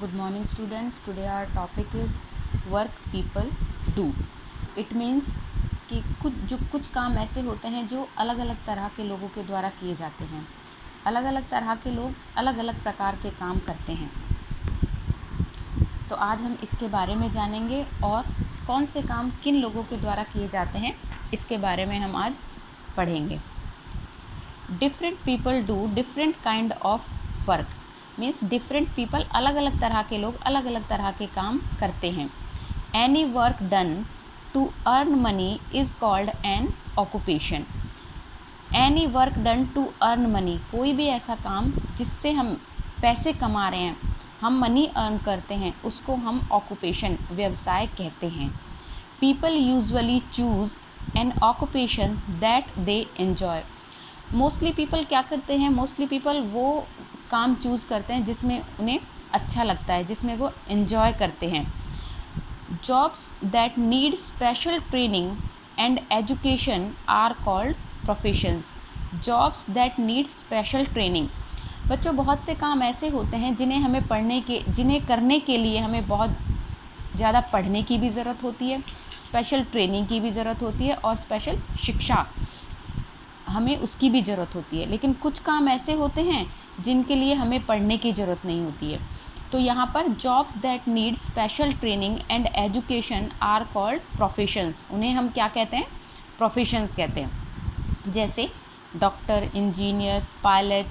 Good morning students. Today our topic is work people do. It means कि कुछ काम ऐसे होते हैं जो अलग अलग तरह के लोगों के द्वारा किए जाते हैं। अलग अलग तरह के लोग अलग अलग प्रकार के काम करते हैं। तो आज हम इसके बारे में जानेंगे और कौन से काम किन लोगों के द्वारा किए जाते हैं इसके बारे में हम आज पढ़ेंगे। Different people do different kind of work means different people अलग अलग तरह के लोग अलग अलग तरह के काम करते हैं। Any work done to earn money is called an occupation. Any work done to earn money, कोई भी ऐसा काम जिससे हम पैसे कमा रहे हैं, हम मनी अर्न करते हैं, उसको हम ऑक्यूपेशन व्यवसाय कहते हैं। People usually choose N occupation that they enjoy. Mostly people क्या करते हैं, मोस्टली पीपल वो काम चूज़ करते हैं जिसमें उन्हें अच्छा लगता है, जिसमें वो एन्जॉय करते हैं। Jobs that need special training and education are called professions. Jobs that need special training, बच्चों बहुत से काम ऐसे होते हैं जिन्हें करने के लिए हमें बहुत ज़्यादा पढ़ने की भी ज़रूरत होती है, स्पेशल ट्रेनिंग की भी ज़रूरत होती है और स्पेशल शिक्षा हमें उसकी भी ज़रूरत होती है। लेकिन कुछ काम ऐसे होते हैं जिनके लिए हमें पढ़ने की ज़रूरत नहीं होती है। तो यहाँ पर jobs that need special training and education are called professions. उन्हें हम क्या कहते हैं, प्रोफेशंस कहते हैं। जैसे doctor, engineers, pilot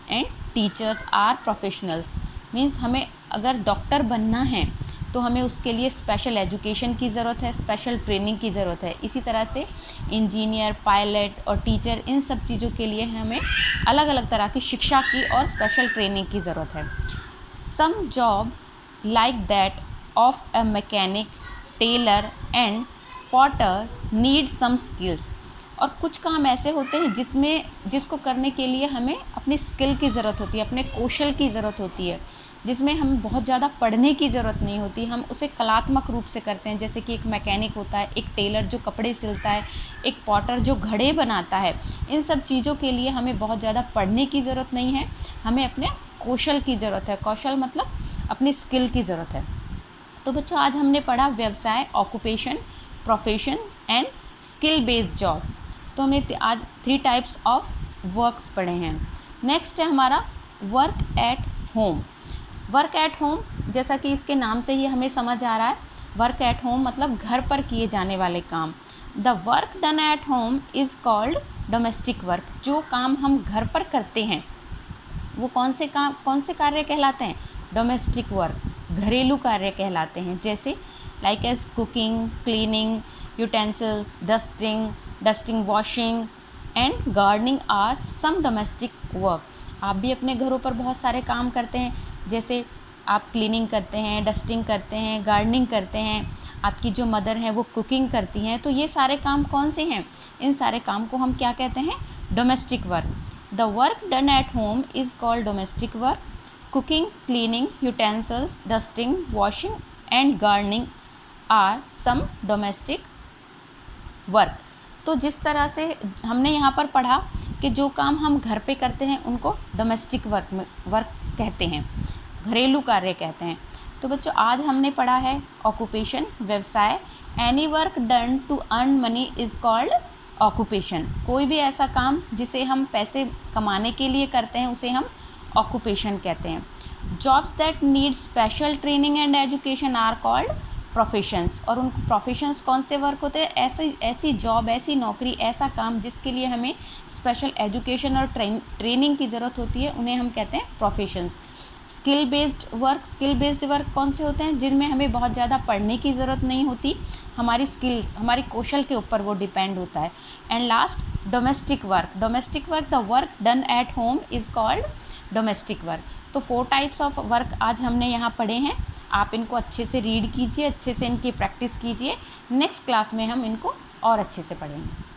and teachers are professionals. Means हमें अगर डॉक्टर बनना है तो हमें उसके लिए स्पेशल एजुकेशन की ज़रूरत है, स्पेशल ट्रेनिंग की ज़रूरत है। इसी तरह से इंजीनियर, पायलट और टीचर, इन सब चीज़ों के लिए हमें अलग अलग तरह की शिक्षा की और स्पेशल ट्रेनिंग की ज़रूरत है। Some job like that of a mechanic, tailor and potter need some skills. और कुछ काम ऐसे होते हैं जिसको करने के लिए हमें अपनी स्किल की ज़रूरत होती है, अपने कौशल की ज़रूरत होती है, जिसमें हमें बहुत ज़्यादा पढ़ने की ज़रूरत नहीं होती, हम उसे कलात्मक रूप से करते हैं। जैसे कि एक मैकेनिक होता है, एक टेलर जो कपड़े सिलता है, एक पॉटर जो घड़े बनाता है। इन सब चीज़ों के लिए हमें बहुत ज़्यादा पढ़ने की ज़रूरत नहीं है, हमें अपने कौशल की ज़रूरत है। कौशल मतलब अपनी स्किल की ज़रूरत है। तो बच्चों आज हमने पढ़ा व्यवसाय, occupation, profession and skill based job. तो हमने आज 3 टाइप्स ऑफ वर्क्स पढ़े हैं। नेक्स्ट है हमारा work at home. Work at home, जैसा कि इसके नाम से ही हमें समझ आ रहा है, वर्क एट होम मतलब घर पर किए जाने वाले काम। The work done at home is called domestic work. जो काम हम घर पर करते हैं वो कौन से कार्य कहलाते हैं, डोमेस्टिक वर्क, घरेलू कार्य कहलाते हैं। जैसे like as cooking, cleaning, utensils, dusting, washing and gardening are some domestic work. आप भी अपने घरों पर बहुत सारे काम करते हैं, जैसे आप क्लीनिंग करते हैं, डस्टिंग करते हैं, गार्डनिंग करते हैं, आपकी जो मदर हैं वो कुकिंग करती हैं। तो ये सारे काम कौन से हैं, इन सारे काम को हम क्या कहते हैं, domestic work. The work done at home is called domestic work. Cooking, cleaning, utensils, dusting, washing and gardening are some domestic work. तो जिस तरह से हमने यहाँ पर पढ़ा कि जो काम हम घर पे करते हैं उनको डोमेस्टिक वर्क कहते हैं, घरेलू कार्य कहते हैं। तो बच्चों आज हमने पढ़ा है ऑक्यूपेशन, व्यवसाय। Any work done to earn money is called occupation. कोई भी ऐसा काम जिसे हम पैसे कमाने के लिए करते हैं उसे हम ऑक्यूपेशन कहते हैं। Jobs that need special training and education are called professions. और उन प्रोफेशंस कौन से वर्क होते हैं, ऐसी जॉब, ऐसी नौकरी, ऐसा काम जिसके लिए हमें स्पेशल एजुकेशन और ट्रेनिंग की ज़रूरत होती है, उन्हें हम कहते हैं प्रोफेशंस। स्किल बेस्ड वर्क कौन से होते हैं, जिनमें हमें बहुत ज़्यादा पढ़ने की ज़रूरत नहीं होती, हमारी स्किल्स, हमारी कौशल के ऊपर वो डिपेंड होता है। And last domestic work the work done at home is called domestic work. तो 4 टाइप्स ऑफ वर्क आज हमने यहाँ पढ़े हैं। आप इनको अच्छे से रीड कीजिए, अच्छे से इनकी प्रैक्टिस कीजिए। नेक्स्ट क्लास में हम इनको और अच्छे से पढ़ेंगे।